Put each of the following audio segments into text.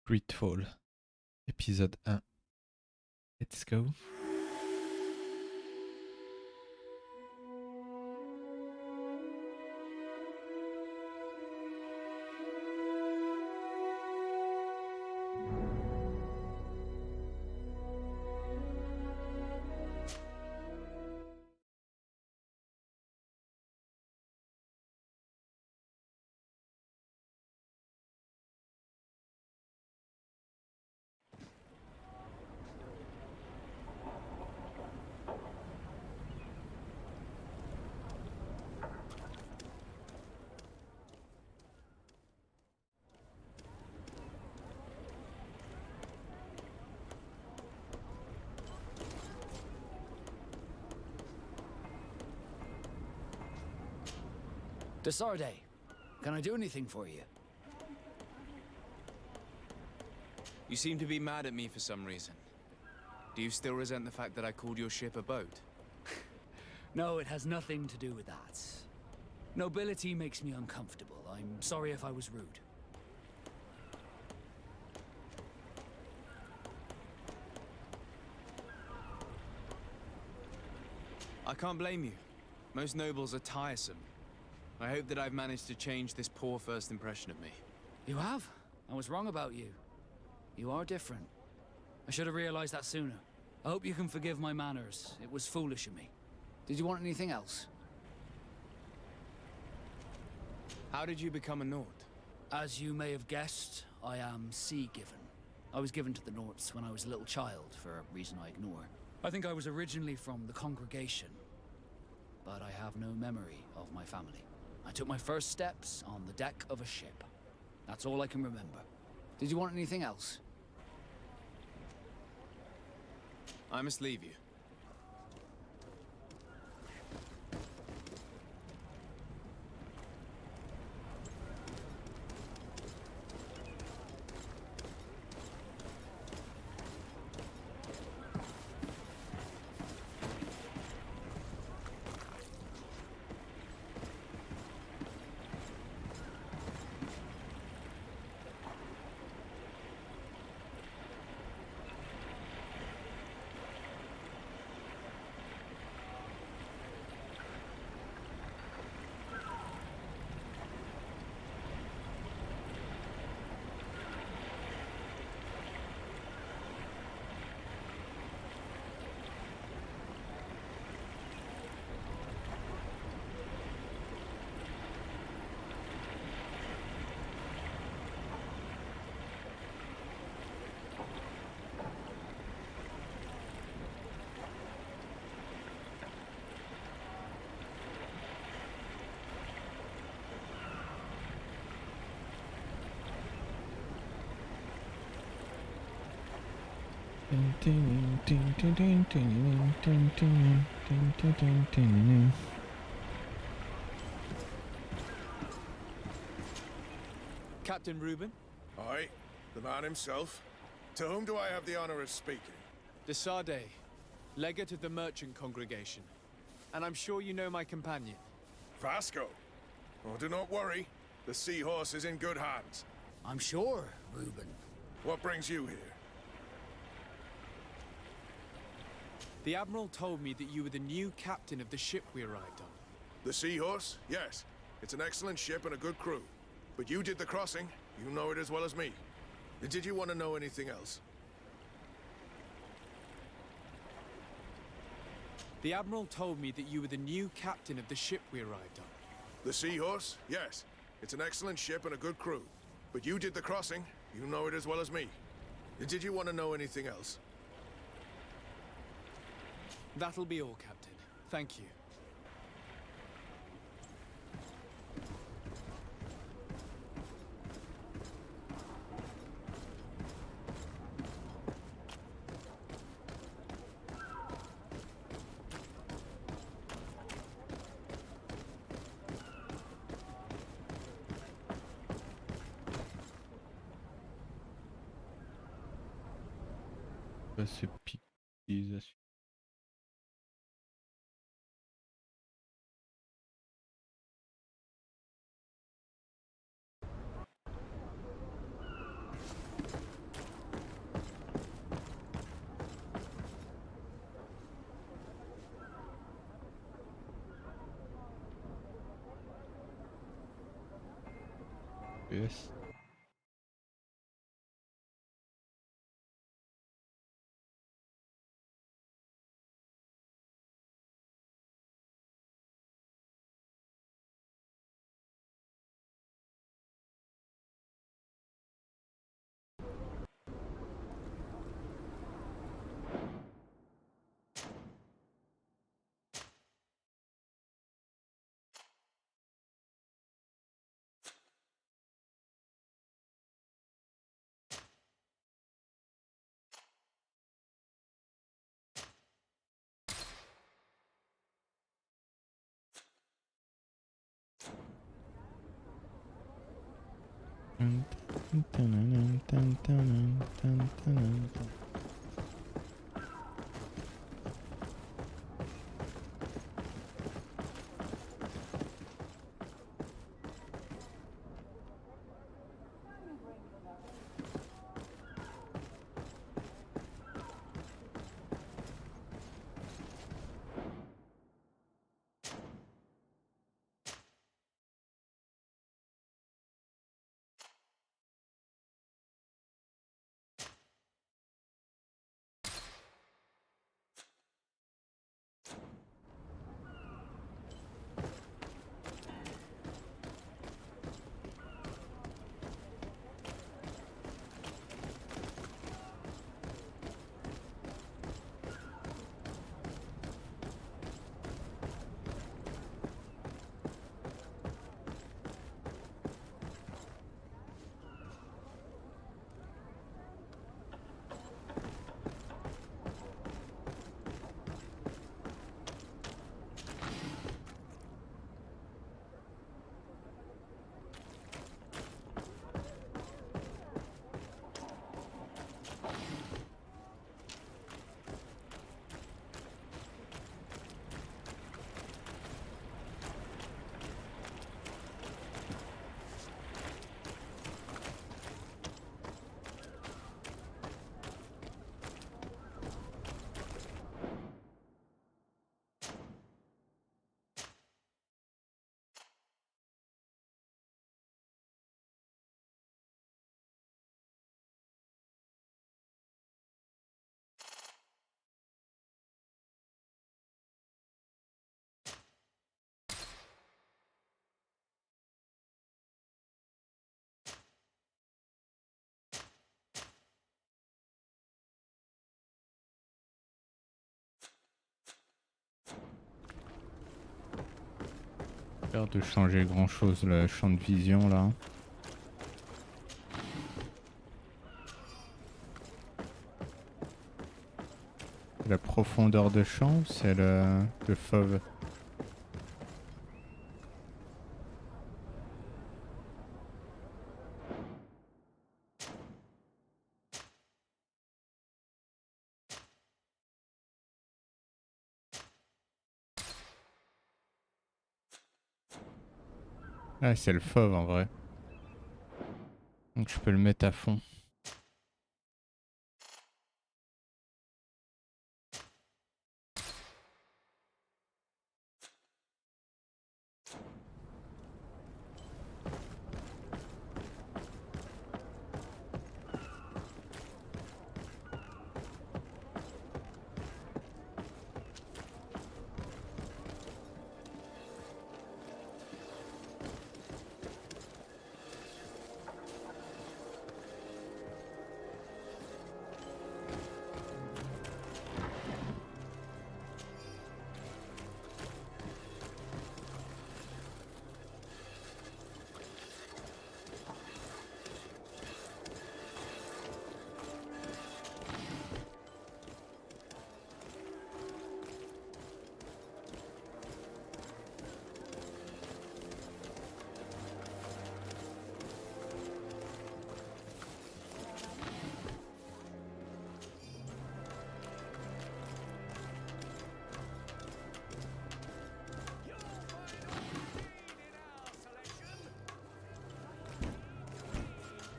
GreedFall, épisode 1. Let's go. Desarde, can I do anything for you? You seem to be mad at me for some reason. Do you still resent the fact that I called your ship a boat? No, it has nothing to do with that. Nobility makes me uncomfortable. I'm sorry if I was rude. I can't blame you. Most nobles are tiresome. I hope that I've managed to change this poor first impression of me. You have? I was wrong about you. You are different. I should have realized that sooner. I hope you can forgive my manners. It was foolish of me. Did you want anything else? How did you become a Nord? As you may have guessed, I am sea-given. I was given to the Norts when I was a little child, for a reason I ignore. I think I was originally from the congregation, but I have no memory of my family. I took my first steps on the deck of a ship. That's all I can remember. Did you want anything else? I must leave you. Captain Reuben? Aye, the man himself. To whom do I have the honor of speaking? Desarde, legate of the merchant congregation. And I'm sure you know my companion. Vasco. Oh, do not worry. The seahorse is in good hands. I'm sure, Reuben. What brings you here? The Admiral told me that you were the new captain of the ship we arrived on. The seahorse? Yes. It's an excellent ship and a good crew. But you did the crossing. You know it as well as me. Did you want to know anything else? The Admiral told me that you were the new captain of the ship we arrived on. The seahorse? Yes. It's an excellent ship and a good crew. But you did the crossing. You know it as well as me. Did you want to know anything else? That'll be all, Captain. Thank you. Ce pic d'utilisation. FPS. Pas l'air de changer grand chose le champ de vision là. La profondeur de champ ou c'est le fauve? Ah, c'est le fauve en vrai. Donc je peux le mettre à fond.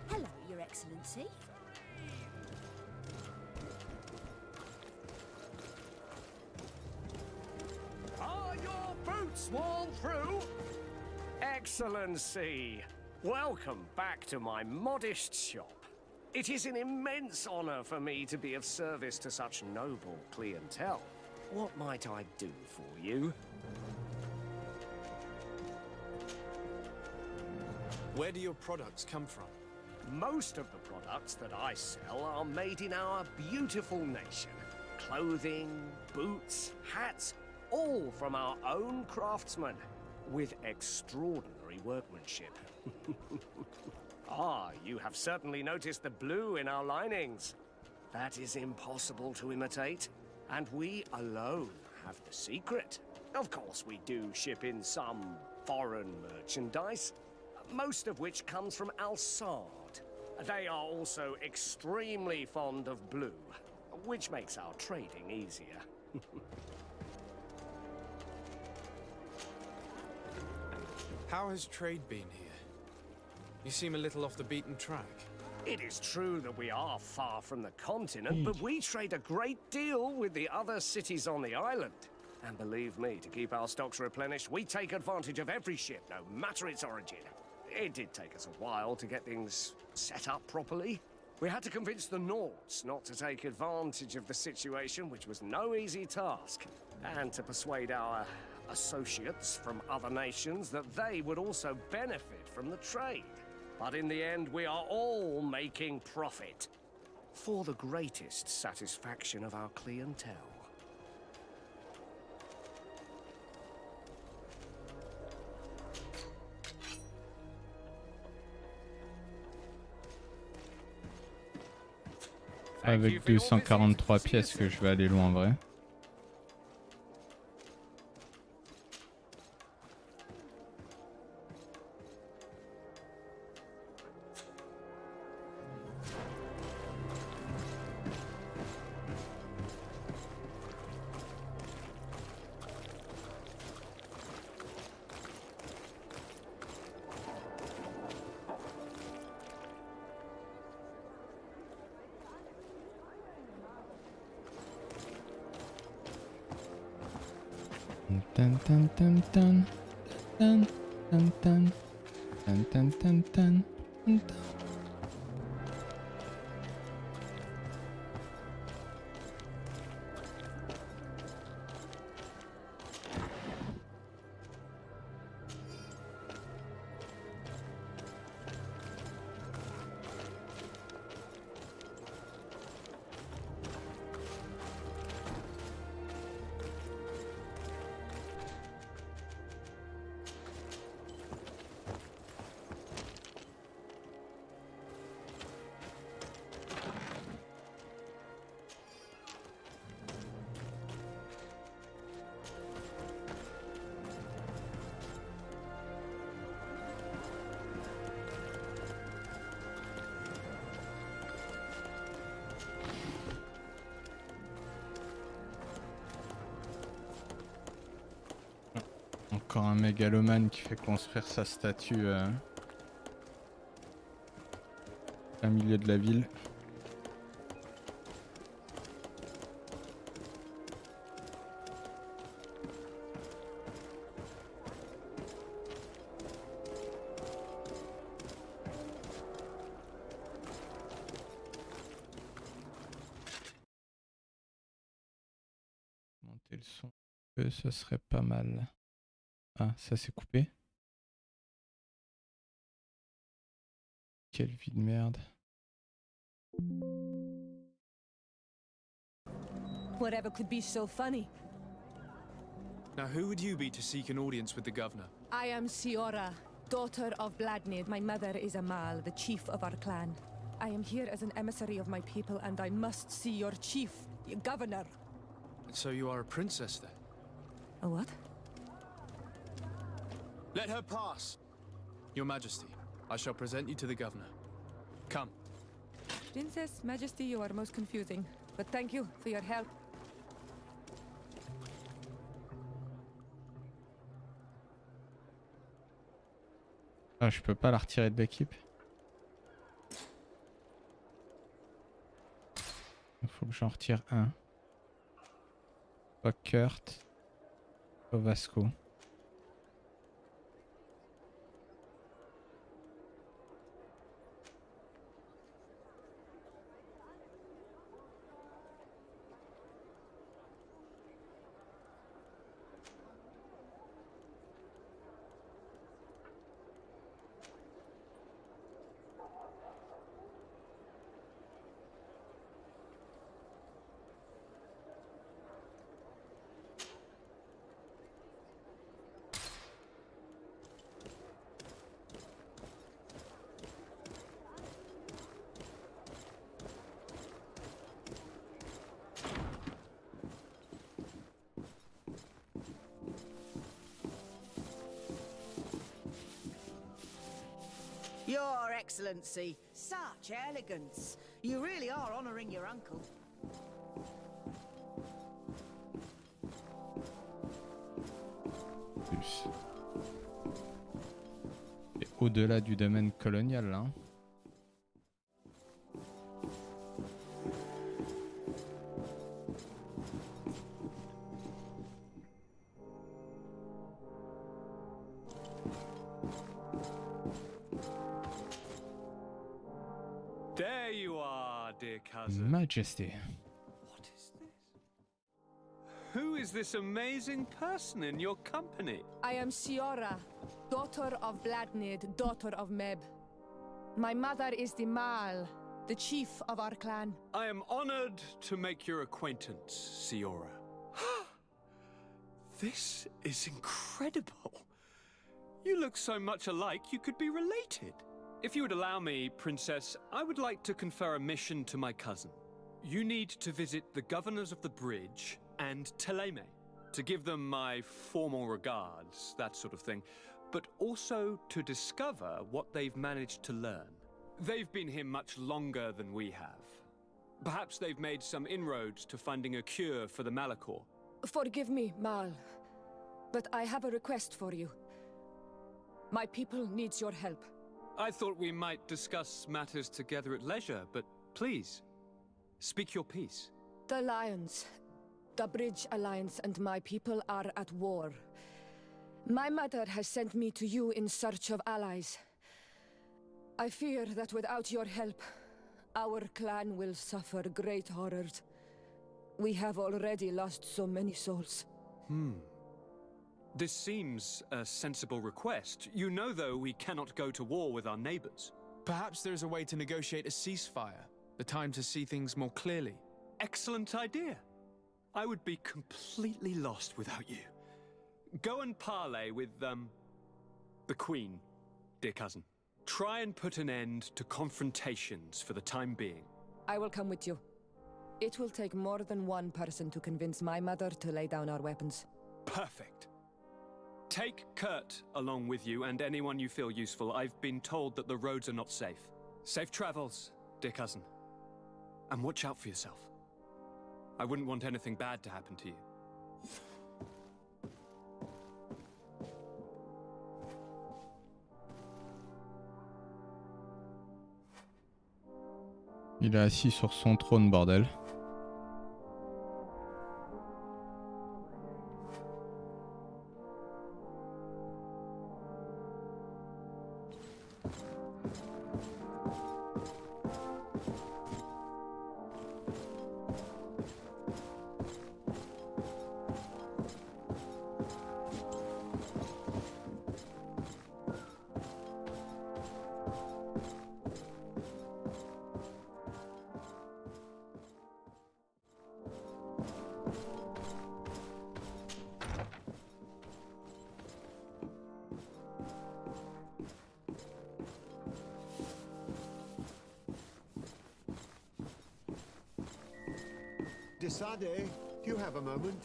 Hello, Your Excellency. Are your boots worn through? Excellency, Welcome back to my modest shop. It is an immense honor for me to be of service to such noble clientele. What might I do for you? Where do your products come from? Most of the products that I sell are made in our beautiful nation. Clothing, boots, hats, all from our own craftsmen, with extraordinary workmanship. Ah, you have certainly noticed the blue in our linings. That is impossible to imitate, and we alone have the secret. Of course, we do ship in some foreign merchandise, most of which comes from Alsard. They are also extremely fond of blue, which makes our trading easier. How has trade been here? You seem a little off the beaten track. It is true that we are far from the continent, but we trade a great deal with the other cities on the island. And believe me, to keep our stocks replenished, we take advantage of every ship, no matter its origin. It did take us a while to get things set up properly. We had to convince the Nords not to take advantage of the situation, which was no easy task, and to persuade our associates from other nations that they would also benefit from the trade. But in the end, we are all making profit, for the greatest satisfaction of our clientele. Avec 243 pièces que je vais aller loin en vrai. Tan tan tan tan tan tan tan tan tan tan tan tan. Encore un mégalomane qui fait construire sa statue au milieu de la ville. Monter le son, ça serait pas mal. Ah, ça s'est coupé. Quelle vie de merde. Whatever could be so funny. Now, who would you be to seek an audience with the governor? I am Siora, daughter of Bladnir. My mother is Amal, the chief of our clan. I am here as an emissary of my people, and I must see your chief, your governor. So you are a princess then? A what? Let her pass! Your Majesty, I shall present you to the governor. Come. Princess, Majesty, you are most confusing. But thank you for your help. Ah, je peux pas la retirer de l'équipe. Il faut que j'en retire un. Pas Kurt. Pas Vasco. Your Excellency, such elegance. You really are honoring your uncle. Plus. Et au-delà du domaine colonial, là. There you are, dear cousin. Majesté. What is this? Who is this amazing person in your company? I am Siora, daughter of Bladnid, daughter of Meb. My mother is the Mal, the chief of our clan. I am honored to make your acquaintance, Siora. This is incredible. You look so much alike you could be related. If you would allow me, Princess, I would like to confer a mission to my cousin. You need to visit the governors of the bridge and Teleme, to give them my formal regards, that sort of thing, but also to discover what they've managed to learn. They've been here much longer than we have. Perhaps they've made some inroads to finding a cure for the Malachor. Forgive me, Mal, but I have a request for you. My people needs your help. I thought we might discuss matters together at leisure, but please, speak your piece. The Lions, the Bridge Alliance and my people are at war. My mother has sent me to you in search of allies. I fear that without your help, our clan will suffer great horrors. We have already lost so many souls. This seems a sensible request. You know, though, we cannot go to war with our neighbors. Perhaps there's a way to negotiate a ceasefire. The time to see things more clearly. Excellent idea. I would be completely lost without you. Go and parley with, the Queen, dear cousin. Try and put an end to confrontations for the time being. I will come with you. It will take more than one person to convince my mother to lay down our weapons. Perfect. Take Kurt along with you and anyone you feel useful. I've been told that the roads are not safe. Safe travels, dear cousin. And watch out for yourself. I wouldn't want anything bad to happen to you. Il est assis sur son trône, bordel. Desade, do you have a moment?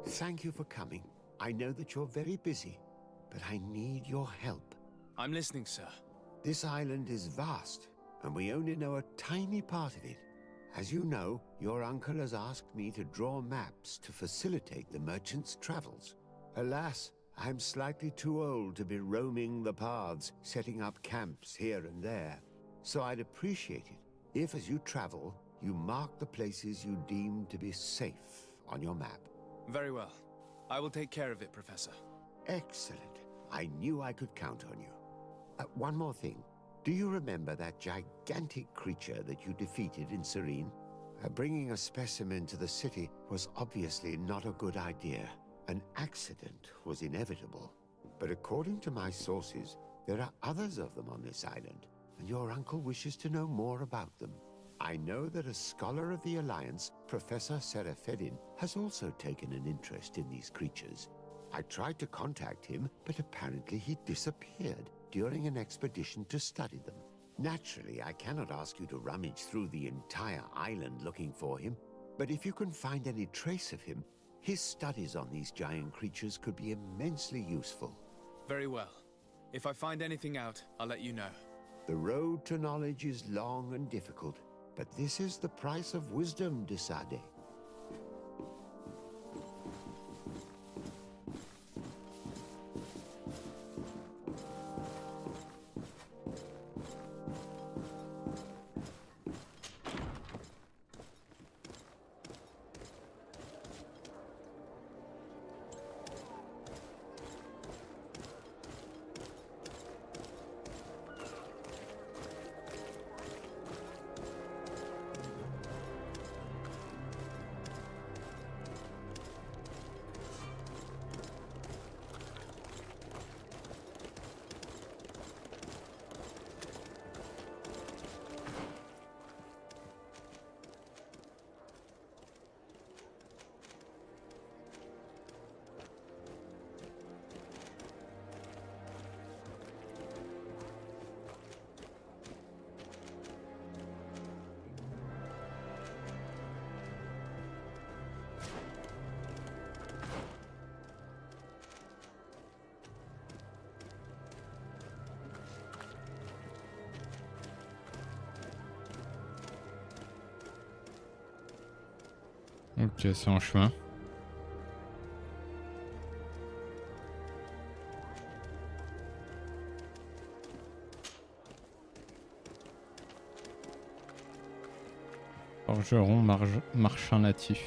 Thank you for coming. I know that you're very busy, but I need your help. I'm listening, sir. This island is vast, and we only know a tiny part of it. As you know, your uncle has asked me to draw maps to facilitate the merchants' travels. Alas, I'm slightly too old to be roaming the paths, setting up camps here and there. So I'd appreciate it if, as you travel, you mark the places you deem to be safe on your map. Very well. I will take care of it, Professor. Excellent. I knew I could count on you. One more thing. Do you remember that gigantic creature that you defeated in Serene? Bringing a specimen to the city was obviously not a good idea. An accident was inevitable. But according to my sources, there are others of them on this island, and your uncle wishes to know more about them. I know that a scholar of the Alliance, Professor Serafedin, has also taken an interest in these creatures. I tried to contact him, but apparently he disappeared during an expedition to study them. Naturally, I cannot ask you to rummage through the entire island looking for him, but if you can find any trace of him, His studies on these giant creatures could be immensely useful. Very well. If I find anything out, I'll let you know. The road to knowledge is long and difficult, but this is the price of wisdom, de Sade. Ok, c'est en chemin. Forgeron marchand natif.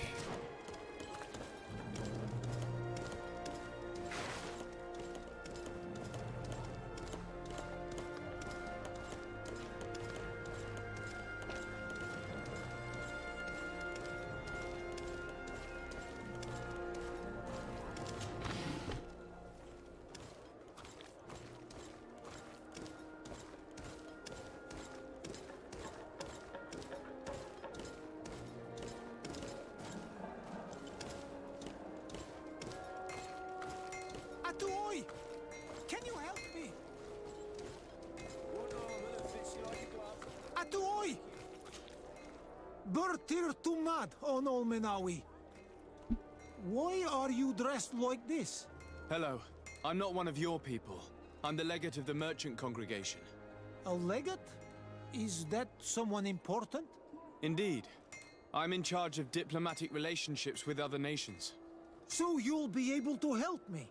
Atuoi! Can you help me? Atuoi! Bertir Tumad on Olmenawi. Why are you dressed like this? Hello. I'm not one of your people. I'm the legate of the merchant congregation. A legate? Is that someone important? Indeed. I'm in charge of diplomatic relationships with other nations. So you'll be able to help me.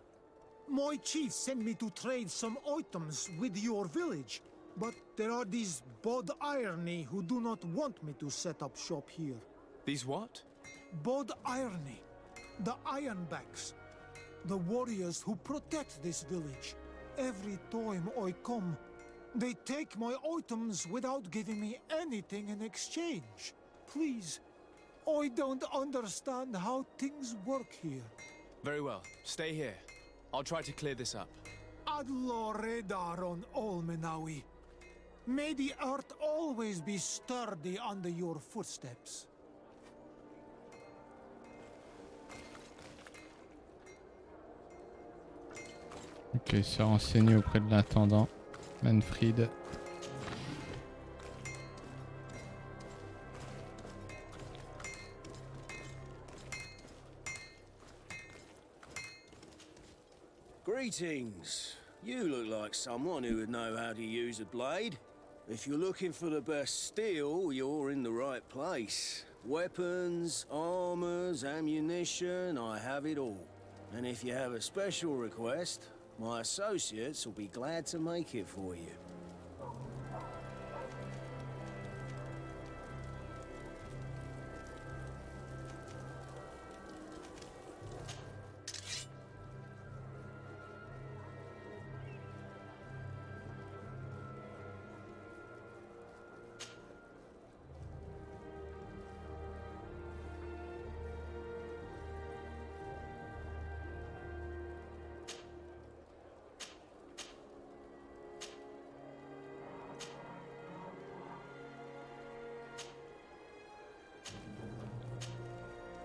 My chief sent me to trade some items with your village, but there are these Bod Irony who do not want me to set up shop here. These what? Bod Irony, the Ironbacks, the warriors who protect this village. Every time I come, they take my items without giving me anything in exchange. Please, I don't understand how things work here. Very well. Stay here. I'll try to clear this up. Adlo Redar on Olmenawi. May the earth always be sturdy under your footsteps. Ok, se renseigner auprès de l'intendant Manfred. Greetings. You look like someone who would know how to use a blade. If you're looking for the best steel, you're in the right place. Weapons, armors, ammunition, I have it all. And if you have a special request, my associates will be glad to make it for you.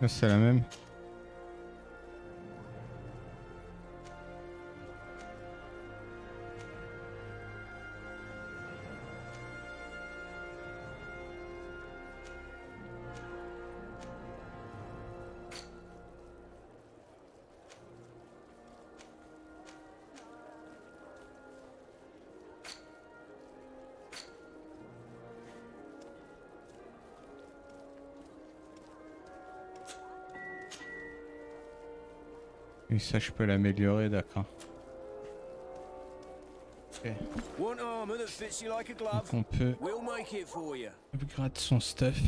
C'est la même. Et ça, je peux l'améliorer, d'accord. Ok. Want armor that fits you like a glove? Donc on peut We'll make it for you. upgrade son stuff.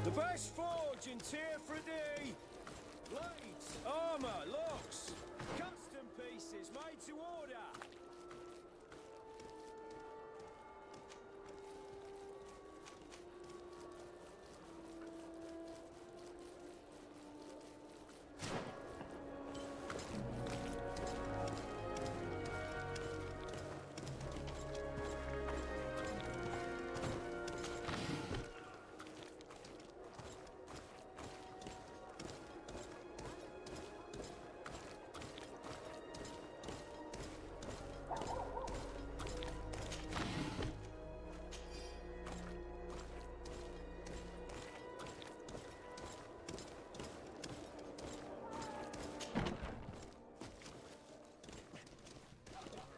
The best forge in Tier 3D. Blades, armor, locks, custom pieces made to order.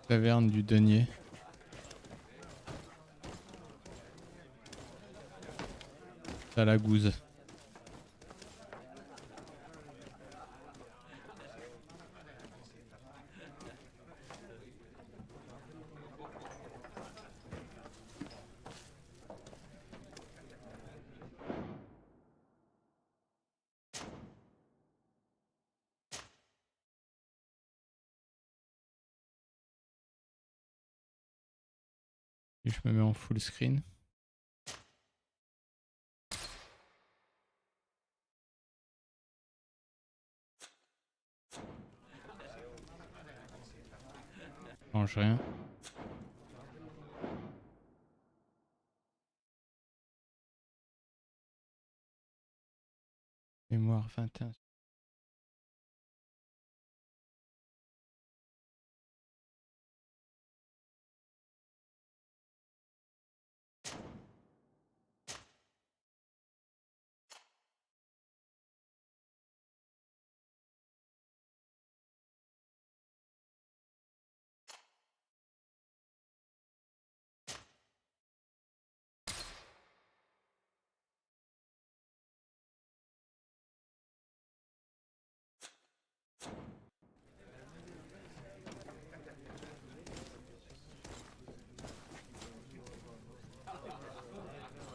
Taverne du denier. À la gouze. Et je me mets en full screen. Change rien. Mémoire 21.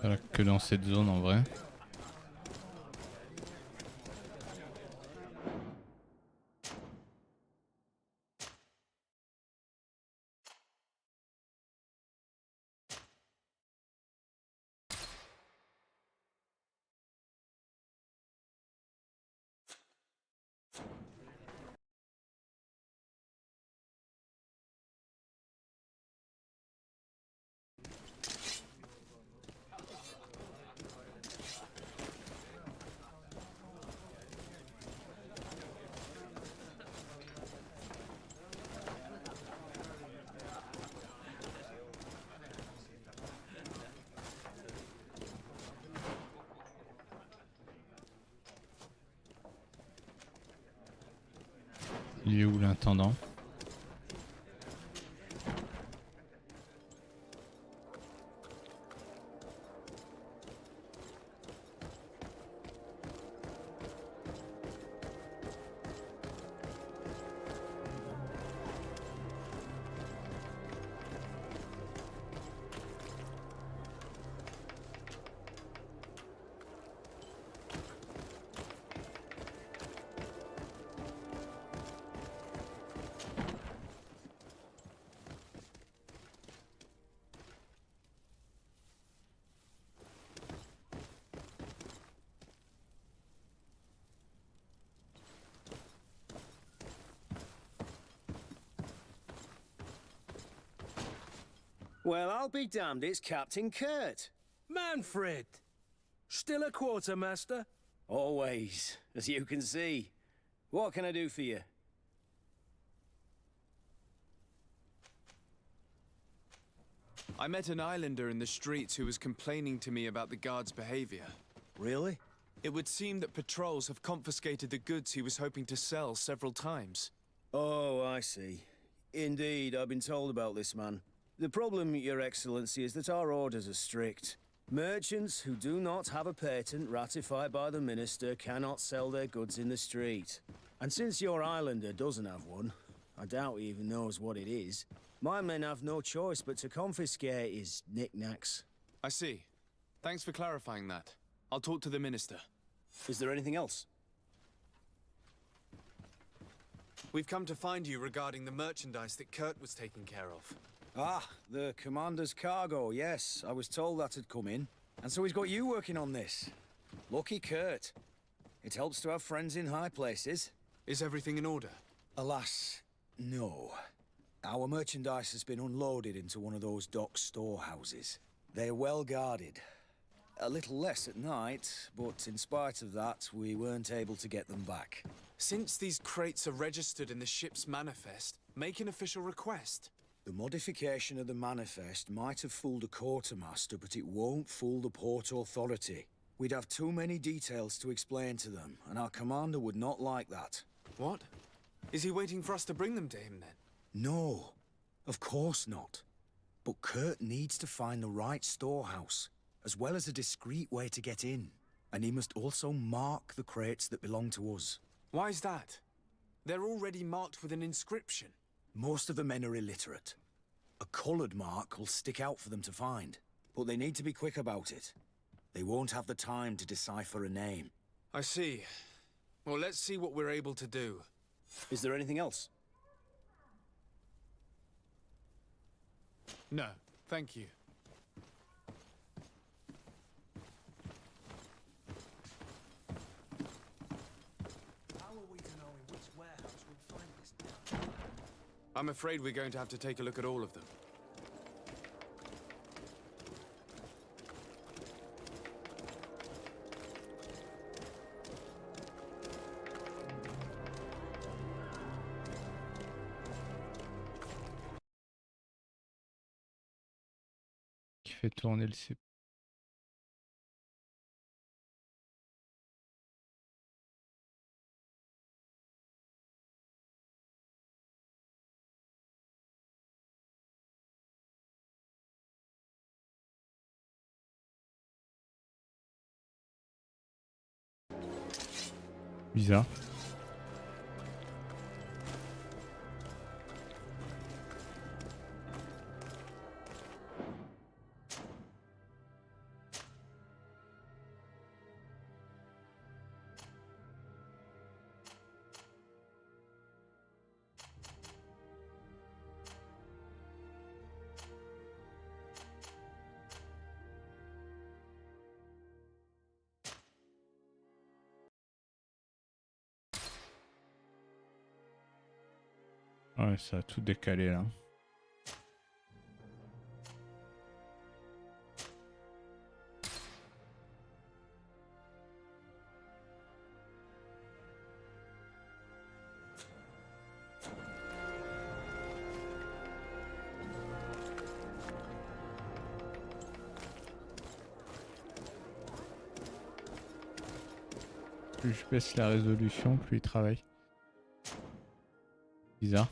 Voilà, que dans cette zone en vrai. Il est où l'intendant? Well, I'll be damned, it's Captain Kurt. Manfred! Still a quartermaster? Always, as you can see. What can I do for you? I met an islander in the streets who was complaining to me about the guard's behavior. Really? It would seem that patrols have confiscated the goods he was hoping to sell several times. Oh, I see. Indeed, I've been told about this man. The problem, Your Excellency, is that our orders are strict. Merchants who do not have a patent ratified by the Minister cannot sell their goods in the street. And since your islander doesn't have one, I doubt he even knows what it is, my men have no choice but to confiscate his knickknacks. I see. Thanks for clarifying that. I'll talk to the Minister. Is there anything else? We've come to find you regarding the merchandise that Kurt was taking care of. Ah, the Commander's cargo, yes. I was told that had come in. And so he's got you working on this. Lucky Kurt. It helps to have friends in high places. Is everything in order? Alas, no. Our merchandise has been unloaded into one of those dock storehouses. They're well guarded. A little less at night, but in spite of that, we weren't able to get them back. Since these crates are registered in the ship's manifest, make an official request. The modification of the manifest might have fooled a quartermaster, but it won't fool the Port Authority. We'd have too many details to explain to them, and our commander would not like that. What? Is he waiting for us to bring them to him, then? No, of course not. But Kurt needs to find the right storehouse, as well as a discreet way to get in. And he must also mark the crates that belong to us. Why's that? They're already marked with an inscription. Most of the men are illiterate. A colored mark will stick out for them to find, but they need to be quick about it. They won't have the time to decipher a name. I see. Well, let's see what we're able to do. Is there anything else? No, thank you. How are we to know in which warehouse we'd find this now? I'm afraid we're going to have to take a look at all of them. Qui fait tourner le CPU. Bizarre. Ouais, ça a tout décalé là. Plus je baisse la résolution, plus il travaille. Bizarre.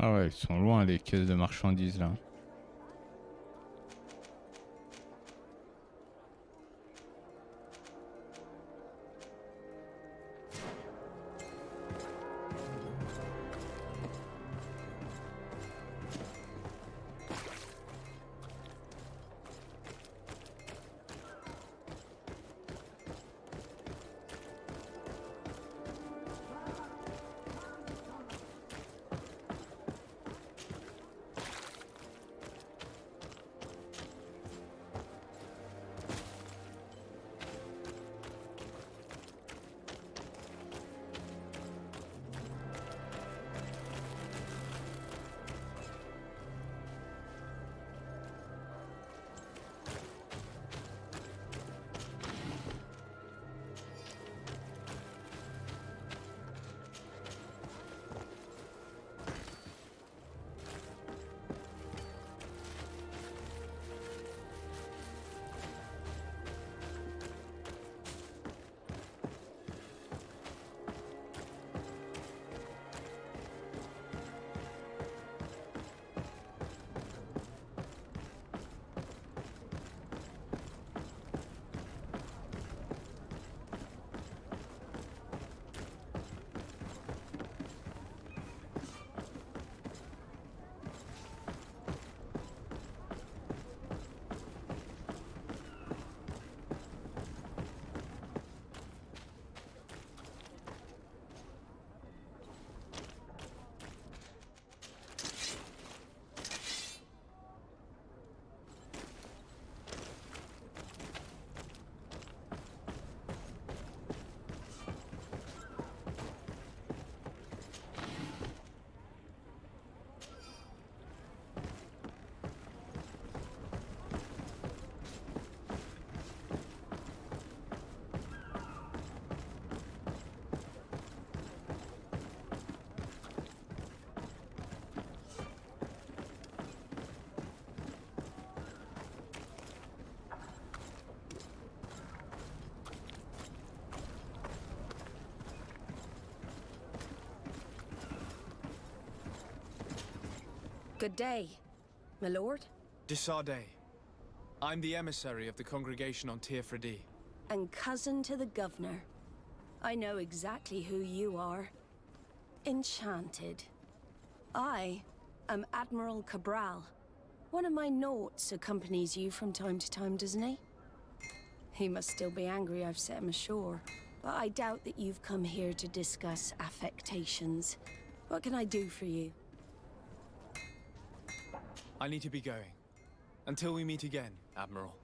Ah ouais, ils sont loin les caisses de marchandises là. Good day, my lord. Desardet. I'm the emissary of the congregation on Tirfredi. And cousin to the governor. I know exactly who you are. Enchanted. I am Admiral Cabral. One of my Naughts accompanies you from time to time, doesn't he? He must still be angry I've set him ashore. But I doubt that you've come here to discuss affectations. What can I do for you? I need to be going. Until we meet again, Admiral.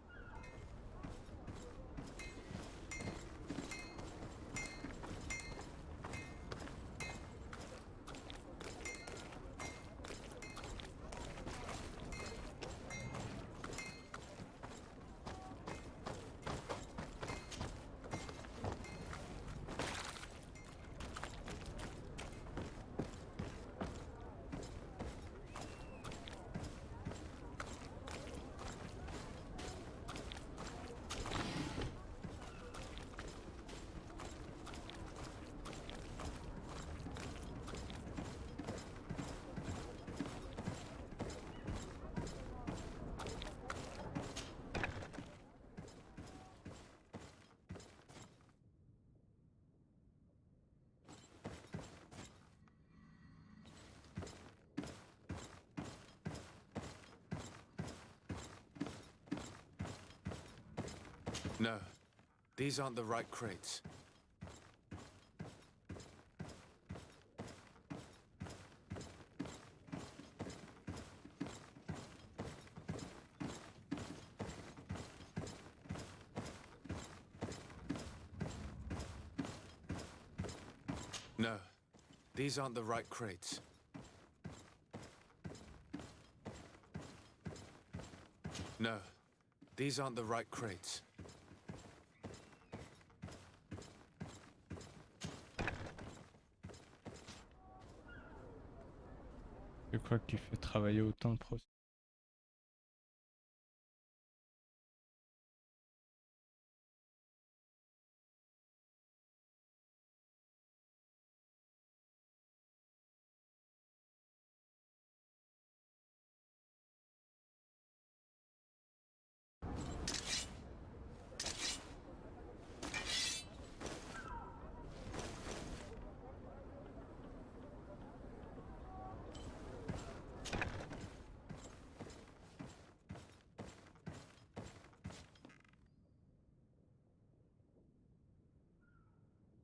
No, these aren't the right crates. No, these aren't the right crates. No, these aren't the right crates. Je crois que tu fais travailler autant le procès.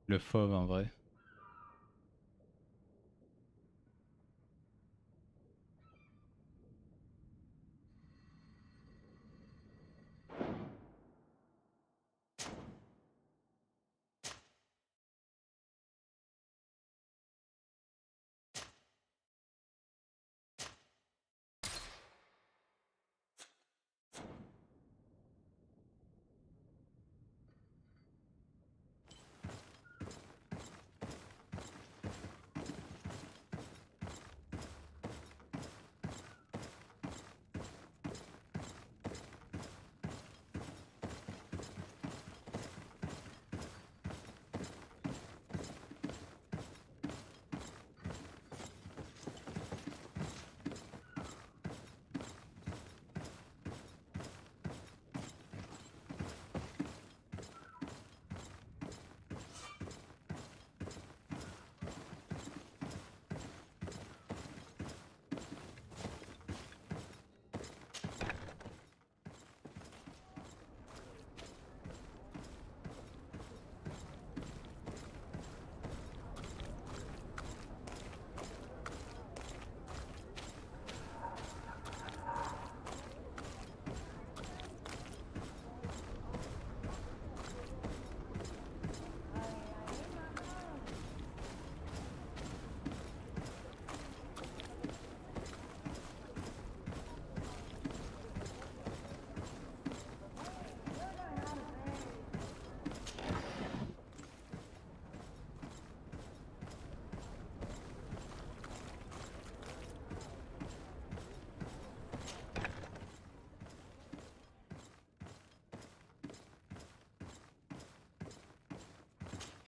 Le fauve en vrai.